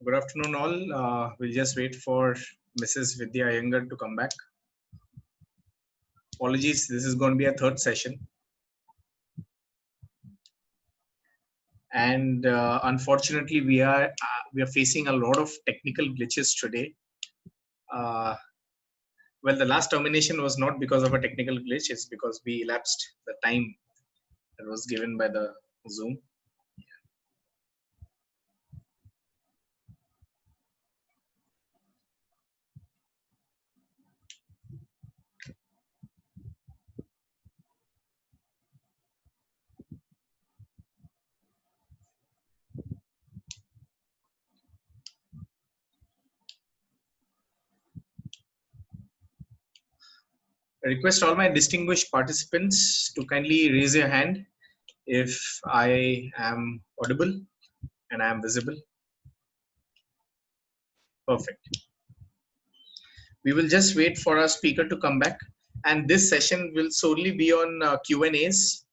Good afternoon, all. We'll just wait for Mrs. Vidya Iyengar to come back. Apologies, this is going to be a third session. And unfortunately, we are facing a lot of technical glitches today. Well, the last termination was not because of a technical glitch, it's because we elapsed the time that was given by the Zoom. I request all my distinguished participants to kindly raise your hand if I am audible and I am visible. Perfect. We will just wait for our speaker to come back, and this session will solely be on Q&As.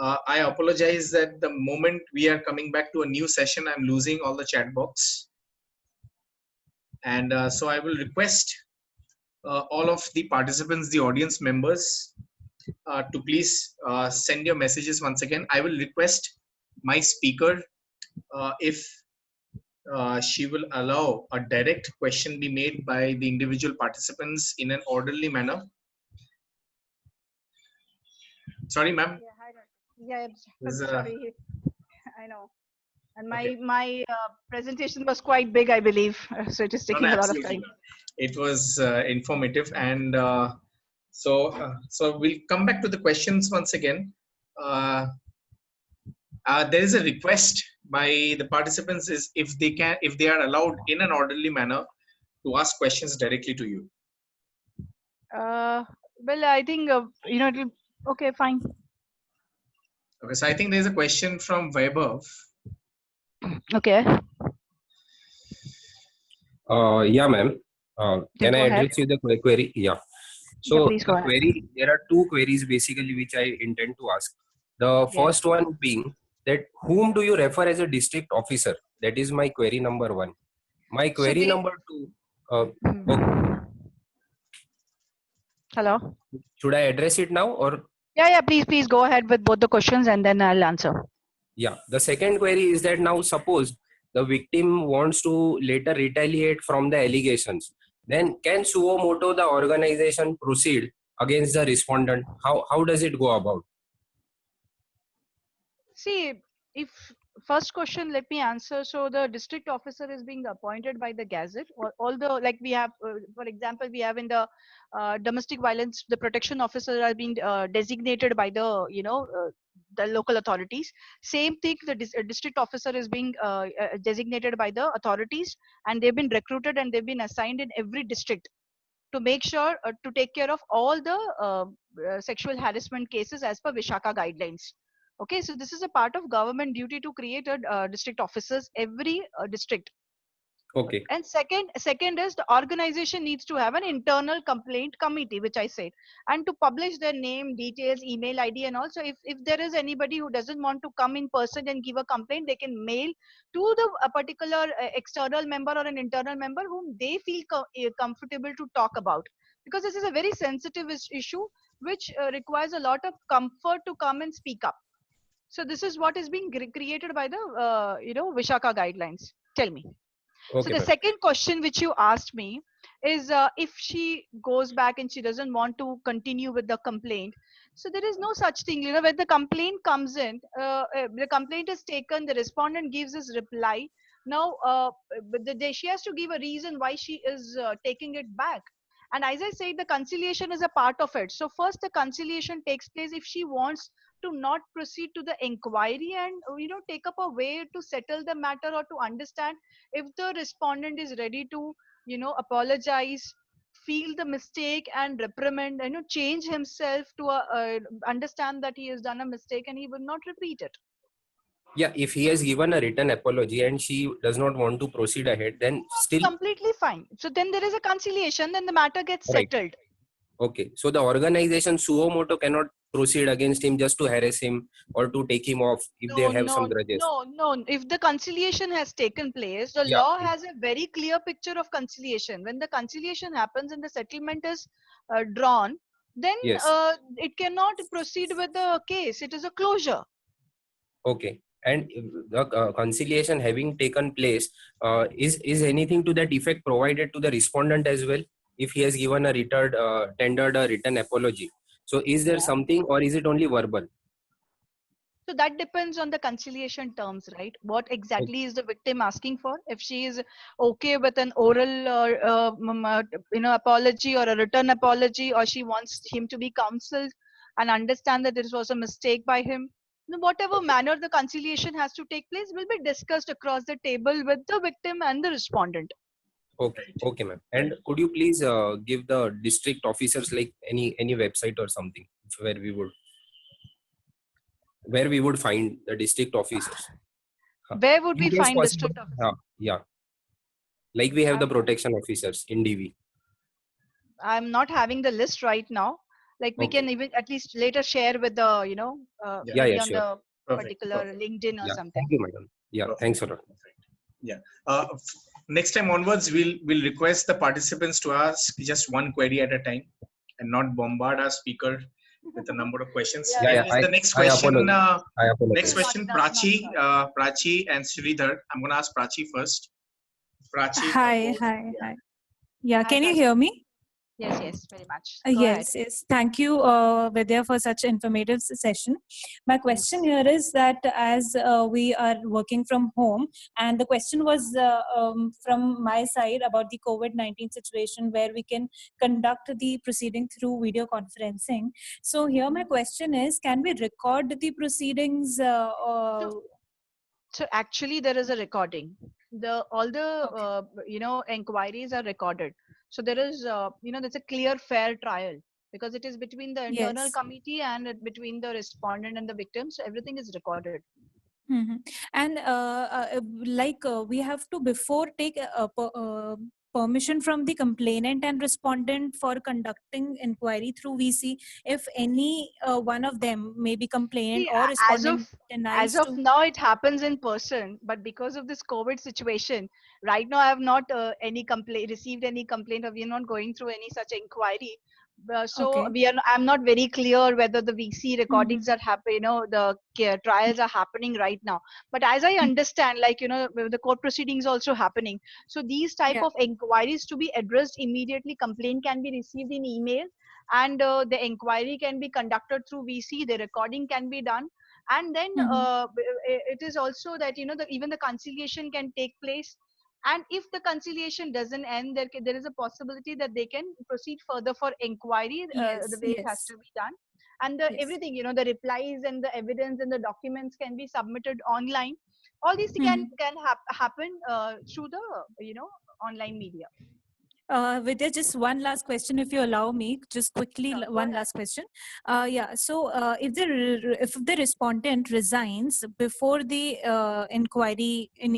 I apologize that the moment we are coming back to a new session, I'm losing all the chat box. And so I will request all of the participants, the audience members, to please send your messages once again. I will request my speaker if she will allow a direct question be made by the individual participants in an orderly manner. Sorry, ma'am. Yeah, sorry. I know. And my presentation was quite big, I believe. So it is taking a lot of time. It was informative, and so we'll come back to the questions once again. There is a request by the participants is if they are allowed in an orderly manner to ask questions directly to you. Well, I think it'll okay, fine. Okay, so I think there's a question from Vaibhav. Okay. Yeah, ma'am. Can I address you the query? Yeah. So yeah, the query, there are two queries basically which I intend to ask. The first one being that whom do you refer as a district officer? That is my query number one. My query number two. Okay. Hello. Should I address it now or? Yeah. Please go ahead with both the questions and then I'll answer. Yeah. The second query is that now suppose the victim wants to later retaliate from the allegations. Then can suo moto the organization proceed against the respondent? How does it go about? See, if first question, let me answer. So the district officer is being appointed by the Gazette. Although, like we have, for example, we have in the domestic violence, the protection officer are being designated by the the local authorities. Same thing, the district officer is being designated by the authorities, and they've been recruited and they've been assigned in every district to make sure to take care of all the sexual harassment cases as per Vishaka guidelines. Okay, so this is a part of government duty to create a district officers every district. Okay. And second is the organization needs to have an internal complaint committee, which I said, and to publish their name, details, email ID, and also if there is anybody who doesn't want to come in person and give a complaint, they can mail to a particular external member or an internal member whom they feel comfortable to talk about, because this is a very sensitive issue which requires a lot of comfort to come and speak up. So this is what is being created by the Vishaka guidelines. Tell me. Okay, so the second question which you asked me is if she goes back and she doesn't want to continue with the complaint. So there is no such thing. When the complaint comes in, the complaint is taken, the respondent gives his reply. Now, she has to give a reason why she is taking it back. And as I said, the conciliation is a part of it. So first the conciliation takes place if she wants to not proceed to the inquiry and take up a way to settle the matter or to understand if the respondent is ready to apologize, feel the mistake and reprimand, change himself to understand that he has done a mistake and he will not repeat it. Yeah, if he has given a written apology and she does not want to proceed ahead, then still completely fine. So then there is a conciliation, then the matter gets settled. Okay, so the organization suo moto cannot proceed against him just to harass him or to take him off if they No, have some no, grudges? no, no. If the conciliation has taken place, the Yeah. law has a very clear picture of conciliation. When the conciliation happens and the settlement is drawn, then Yes. it cannot proceed with the case. It is a closure. Okay. And the conciliation having taken place, is anything to that effect provided to the respondent as well? If he has given a tendered a written apology, so is there Yeah. something, or is it only verbal? So that depends on the conciliation terms, right? What exactly is the victim asking for? If she is okay with an oral apology or a written apology, or she wants him to be counseled and understand that this was a mistake by him, then whatever manner the conciliation has to take place will be discussed across the table with the victim and the respondent. Okay, okay, ma'am. And could you please give the district officers like any website or something where we would find the district officers? Where would we In case find possible, district officer? yeah, like we have the I'm protection officers in DV. I'm not having the list right now. Like we Okay. can even at least later share with the Yeah, maybe yeah, on sure. the Perfect. particular Perfect. LinkedIn or Yeah, something. thank you, madam. Yeah, Perfect. thanks a lot. Yeah. Next time onwards, we'll request the participants to ask just one query at a time and not bombard our speaker with a number of questions. Yeah, Yeah, There yeah, is the next I question. apologize. I No, apologize. Next not, question, not Prachi and Sridhar. I'm going to ask Prachi first. Prachi. Hi, hi, Yeah. hi. Yeah, Hi, can you Prachi. hear me? Yes, very much. Go ahead. Yes, yes. Thank you, Vidya, for such informative session. My question here is that as we are working from home, and the question was from my side about the COVID-19 situation where we can conduct the proceeding through video conferencing. So here my question is, can we record the proceedings? So actually, there is a recording. All the Okay. inquiries are recorded. So there is there's a clear fair trial because it is between the internal Yes. committee and between the respondent and the victim. So everything is recorded. Mm-hmm. And we have to before take permission from the complainant and respondent for conducting inquiry through VC if any one of them, maybe complainant See, or as respondent, of denies to. now, it happens in person. But because of this COVID situation, right now I have not received any complaint, or we are not going through any such inquiry. So Okay. I'm not very clear whether the VC recordings Mm-hmm. are happening. Trials are happening right now. But as I understand, the court proceedings also happening. So these type Yeah. of inquiries to be addressed immediately. Complaint can be received in email, and the inquiry can be conducted through VC. The recording can be done, and then Mm-hmm. it is also that even the conciliation can take place. And if the conciliation doesn't end, there is a possibility that they can proceed further for inquiry, the Yes. way it has Yes. to be done. And Yes. everything, the replies and the evidence and the documents can be submitted online. All these Mm-hmm. can happen through the online media. Vidya, just one last question, if you allow me, just quickly, Sure, go one ahead. last question. Yeah, so if the respondent resigns before the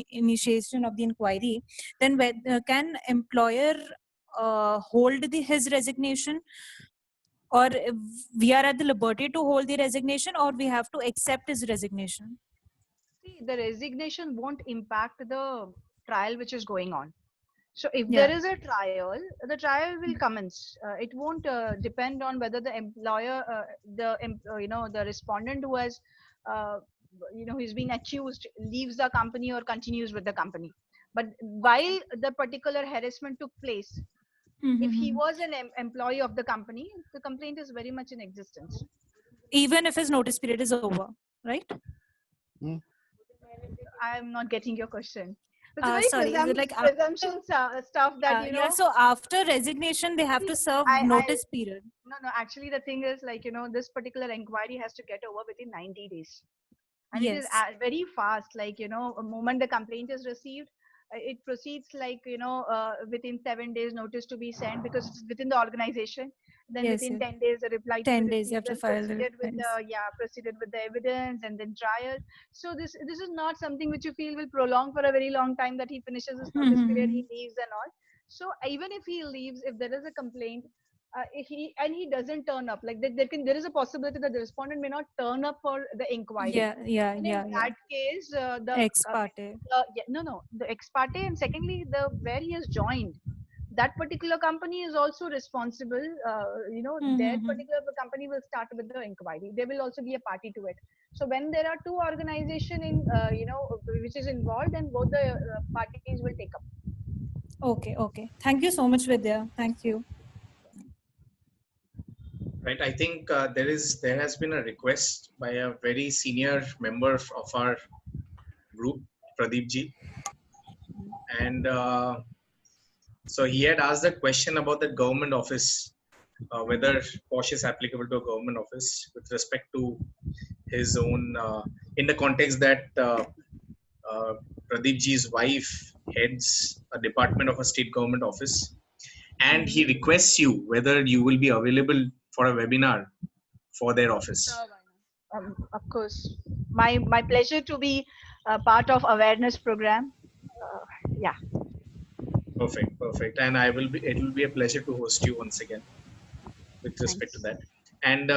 initiation of the inquiry, then can employer hold his resignation, or we are at the liberty to hold the resignation, or we have to accept his resignation? See, the resignation won't impact the trial which is going on. So if there Yeah. is a trial, the trial will commence. It won't depend on whether the employer, the respondent who has, uh, who's been accused, leaves the company or continues with the company. But while the particular harassment took place, if he Mm-hmm. was an employee of the company, the complaint is very much in existence. Even if his notice period is over, right? I'm not getting your question. It's a very Sorry, is it like presumption stuff that yeah, so after resignation they have See, to serve I notice period. no. Actually, the thing is, this particular inquiry has to get over within 90 days, and it is Yes. very fast. A moment the complaint is received, it proceeds within 7 days notice to be sent because it's within the organization. Then Yes, within yes. 10 days, a reply to be 10 days you have received. to Then file the defense. proceeded with the evidence and then trial. So this is not something which you feel will prolong for a very long time. That he finishes his notice period, Mm-hmm. he leaves and all. So even if he leaves, if there is a complaint, he doesn't turn up. Like there is a possibility that the respondent may not turn up for the inquiry. Yeah, yeah, And yeah, in yeah. that case, Ex parte. the ex parte, and secondly, the where he has joined, that particular company is also responsible. Their Mm-hmm. particular company will start with the inquiry. They will also be a party to it. So when there are two organization which is involved, then both the parties will take up. Okay, okay. Thank you so much, Vidya. Thank you. Right. I think there has been a request by a very senior member of our group, Pradeep ji, and so he had asked a question about the government office, whether POSH is applicable to a government office with respect to his own, in the context that uh, Pradeep ji's wife heads a department of a state government office, and he requests you whether you will be available for a webinar for their office. Of course, my pleasure to be part of awareness program. Yeah. Perfect, perfect. And it will be a pleasure to host you once again with respect to Thanks. that. And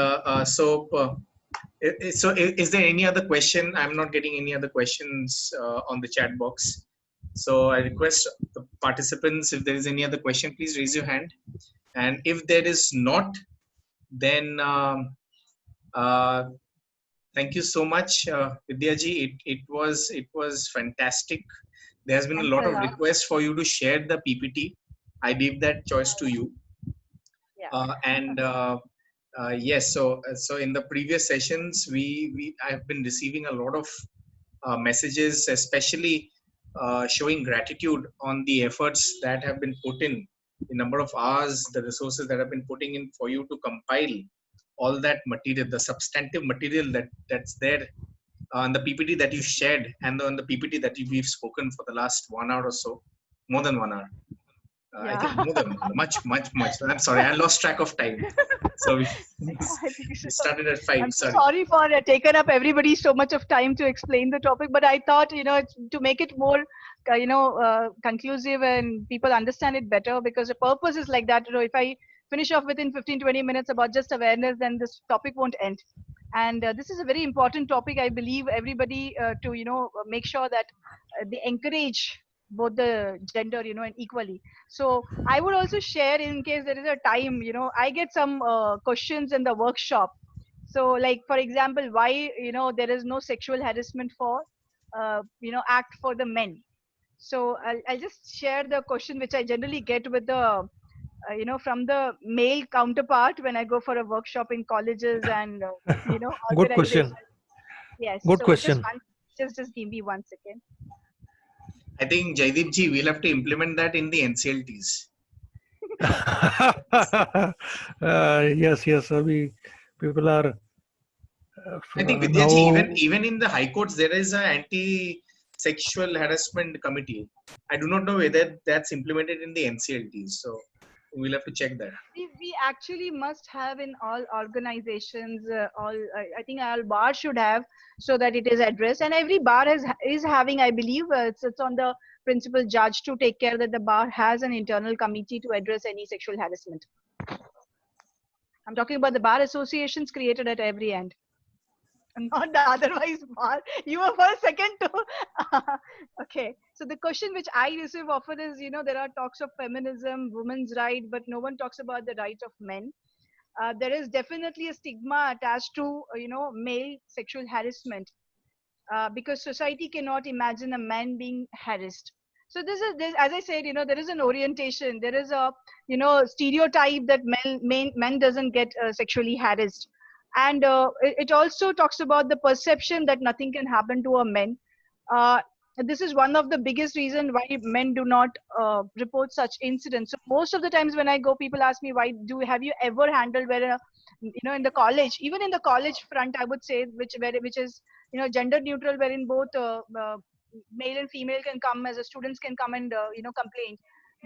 is there any other question? I'm not getting any other questions on the chat box. So I request the participants, if there is any other question, please raise your hand. And if there is not, then thank you so much, Vidyaji. It was fantastic. There has been a Thanks lot a of lot. requests for you to share the PPT. I leave that choice to you. Yeah. Yes, so in the previous sessions, we I've been receiving a lot of messages, especially showing gratitude on the efforts that have been put in, the number of hours, the resources that have been putting in for you to compile all that material, the substantive material that's there on the PPT that you shared, and on the PPT that we've spoken for the last 1 hour or so, more than 1 hour. I think Yeah. more than much. I'm sorry, I lost track of time. So we, I think so. we started at 5. I'm so Sorry. sorry for taking up everybody so much of time to explain the topic, but I thought, to make it more, conclusive and people understand it better, because the purpose is like that. If I finish off within 15-20 minutes about just awareness, then this topic won't end. And this is a very important topic. I believe everybody to, make sure that they encourage both the gender, and equally. So I would also share, in case there is a time, I get some questions in the workshop. So, like, for example, why, there is no sexual harassment for, act for the men. So I'll just share the question which I generally get with the, from the male counterpart when I go for a workshop in colleges and, Good organizations. question. Yes. Good So just question. just give me 1 second. I think Jaideep ji, we'll have to implement that in the NCLTs. Yes, yes. We people are I think now. Vidya ji, even in the high courts, there is an anti-sexual harassment committee. I do not know whether that's implemented in the NCLTs. So we'll have to check that. We actually must have in all organizations, I think all bar should have, so that it is addressed, and every bar is having, I believe, it's on the principal judge to take care that the bar has an internal committee to address any sexual harassment. I'm talking about the bar associations created at every end, not the otherwise bar. You were for a second too. Okay, so the question which I receive often is, there are talks of feminism, women's right, but no one talks about the right of men. There is definitely a stigma attached to, male sexual harassment, because society cannot imagine a man being harassed. So this, as I said, there is an orientation, there is a, stereotype that men doesn't get sexually harassed. And it also talks about the perception that nothing can happen to a man. uh, this is one of the biggest reason why men do not report such incidents. So most of the times when I go, people ask me, why have you ever handled where in the college, even in the college front, I would say, which is, gender neutral, wherein both male and female can come, as a students can come and complain.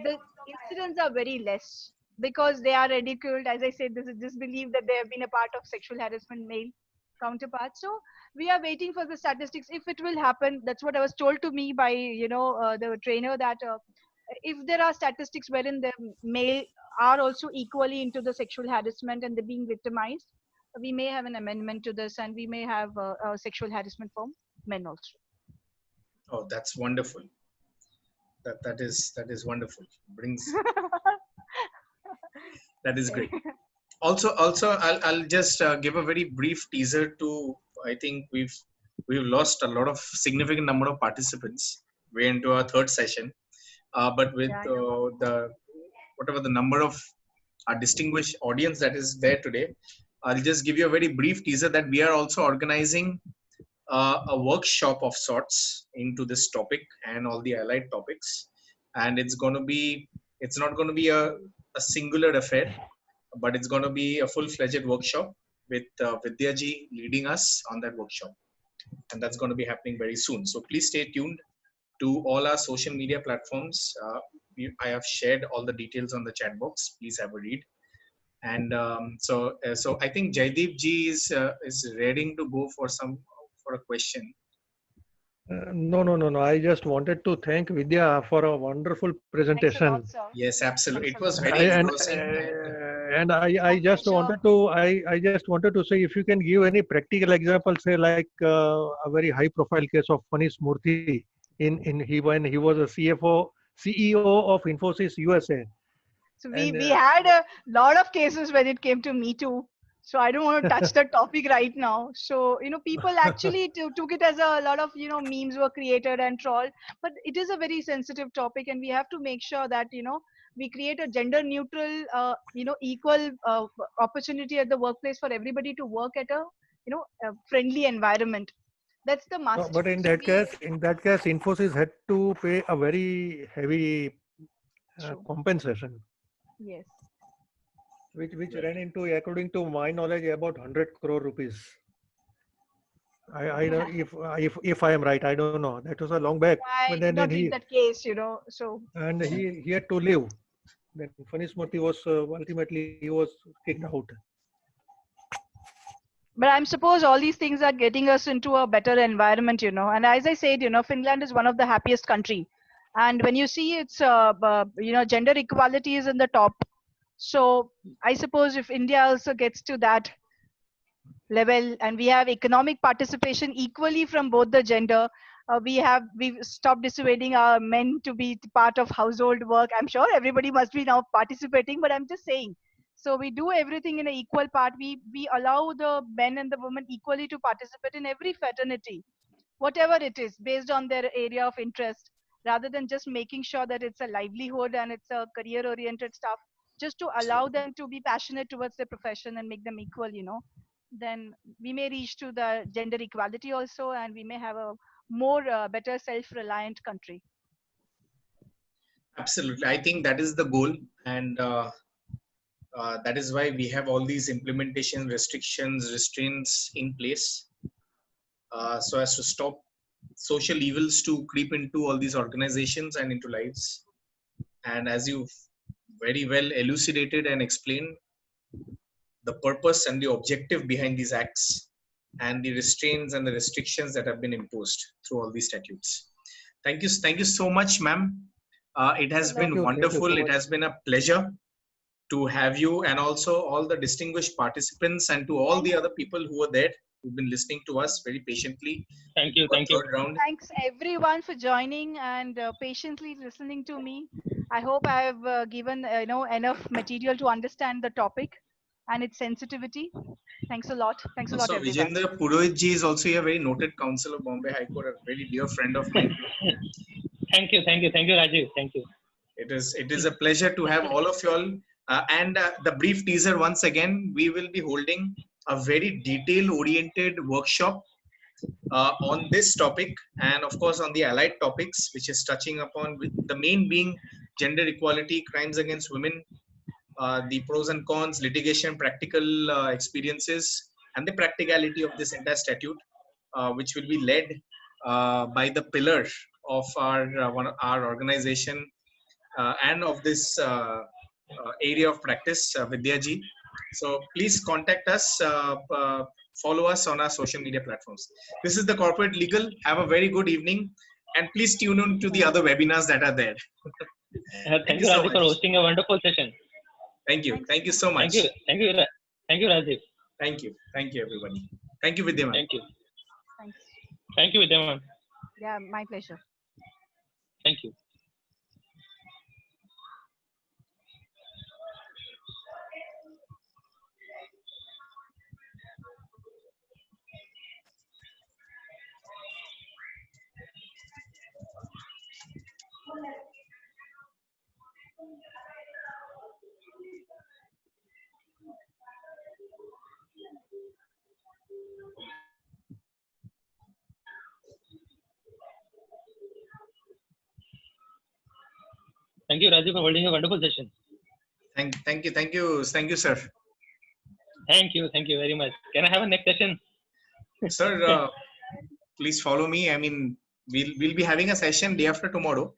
The incidents are very less, because they are ridiculed. As I said, this is disbelief that they have been a part of sexual harassment, male counterparts. So we are waiting for the statistics if it will happen. That's what I was told to me by the trainer, that if there are statistics wherein the male are also equally into the sexual harassment and they're being victimized, we may have an amendment to this, and we may have sexual harassment for men also. Oh, that's wonderful. That is wonderful. Brings that is great. Also, I'll just give a very brief teaser to. I think we've lost a lot of significant number of participants. We're into our third session, but with Yeah, I know. the whatever the number of our distinguished audience that is there today, I'll just give you a very brief teaser that we are also organizing a workshop of sorts into this topic and all the allied topics, and it's not going to be a singular affair, but it's going to be a full-fledged workshop with Vidya ji leading us on that workshop, and that's going to be happening very soon. So please stay tuned to all our social media platforms. I have shared all the details on the chat box. Please have a read. And so I think Jaideep ji is ready to go for a question. No. I just wanted to thank Vidya for a wonderful Thanks a presentation. lot, sir. Yes, absolutely. Thanks It a was lot. very And engrossing. and I just pleasure. wanted to I just wanted to say if you can give any practical example, say like a very high profile case of Manish Murthy when he was a CEO of Infosys USA. So And we had a lot of cases when it came to Me Too. So I don't want to touch the topic right now. So people actually took it as a lot of memes were created and trolled, but it is a very sensitive topic, and we have to make sure that we create a gender neutral, equal opportunity at the workplace for everybody to work at a friendly environment. That's the must. but in So that case, Infosys had to pay a very heavy true. compensation, Yes. which ran into, according to my knowledge, about 100 crore rupees. I don't if I am right, I don't know. That was a long back. I But did then not read that case, so he had to leave. Then Manish Murthy was ultimately he was kicked out. but I'm suppose all these things are getting us into a better environment, and as I said, Finland is one of the happiest country, and when you see it's gender equality is in the top. So I suppose if India also gets to that level and we have economic participation equally from both the gender, we've stopped dissuading our men to be part of household work. I'm sure everybody must be now participating, but I'm just saying, so we do everything in an equal part. We allow the men and the women equally to participate in every fraternity, whatever it is, based on their area of interest, rather than just making sure that it's a livelihood and it's a career oriented stuff, just to allow them to be passionate towards their profession and make them equal, then we may reach to the gender equality also, and we may have a more better self-reliant country. Absolutely. I think that is the goal, and that is why we have all these implementation restrictions, restraints in place, so as to stop social evils to creep into all these organizations and into lives. And as you very well elucidated and explained, the purpose and the objective behind these acts and the restraints and the restrictions that have been imposed through all these statutes. Thank you so much, ma'am. It has Hello. been Thank you so wonderful. It much. has been a pleasure to have you, and also all the distinguished participants, and to all the other people who were there, who've been listening to us very patiently. Thank you. For Thank you. third round. Thanks everyone for joining and patiently listening to me. I hope I have given enough material to understand the topic and its sensitivity. Thanks a lot. Thanks a lot, Also, everyone. Vijendra Purohit ji is also a very noted counsel of Bombay High Court, a very dear friend of mine. Thank you, Rajiv. Thank you. It is a pleasure to have all of you all. And the brief teaser once again, we will be holding a very detail-oriented workshop on this topic, and of course on the allied topics, which is touching upon the main being gender equality, crimes against women, the pros and cons, litigation, practical experiences, and the practicality of this entire statute, which will be led by the pillar of our organization and of this area of practice, Vidya ji. So please contact us, follow us on our social media platforms. This is the Corporate Legal. Have a very good evening, and please tune in to the other webinars that are there. Thank you you, so Rajiv, for much. hosting a wonderful session. Thank you. Thank you so much. Thank you. Thank you. Thank you, Rajiv. Thank you. Thank you, everybody. Thank you, Vidya ma'am. Thank you. Thanks. Thank you, Vidya ma'am. Yeah, my pleasure. Thank you. Thank you, Rajiv, for holding a wonderful session. Thank you, sir. Thank you. Thank you very much. Can I have a next session? Sir, please follow me. I mean, we'll be having a session day after tomorrow.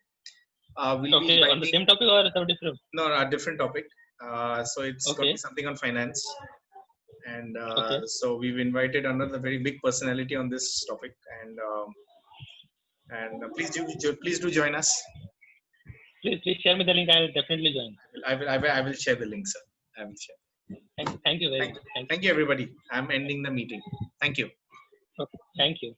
We'll be Okay, on the inviting same topic or some different? no, a different topic. So it's going to Okay. be something on finance, and Okay. so we've invited another very big personality on this topic, and please do join us. Please share me the link. I'll definitely join. I will share the link, sir. I will share. Thank you very much. Thank you, everybody. I'm ending the meeting. Thank you. Okay. Thank you.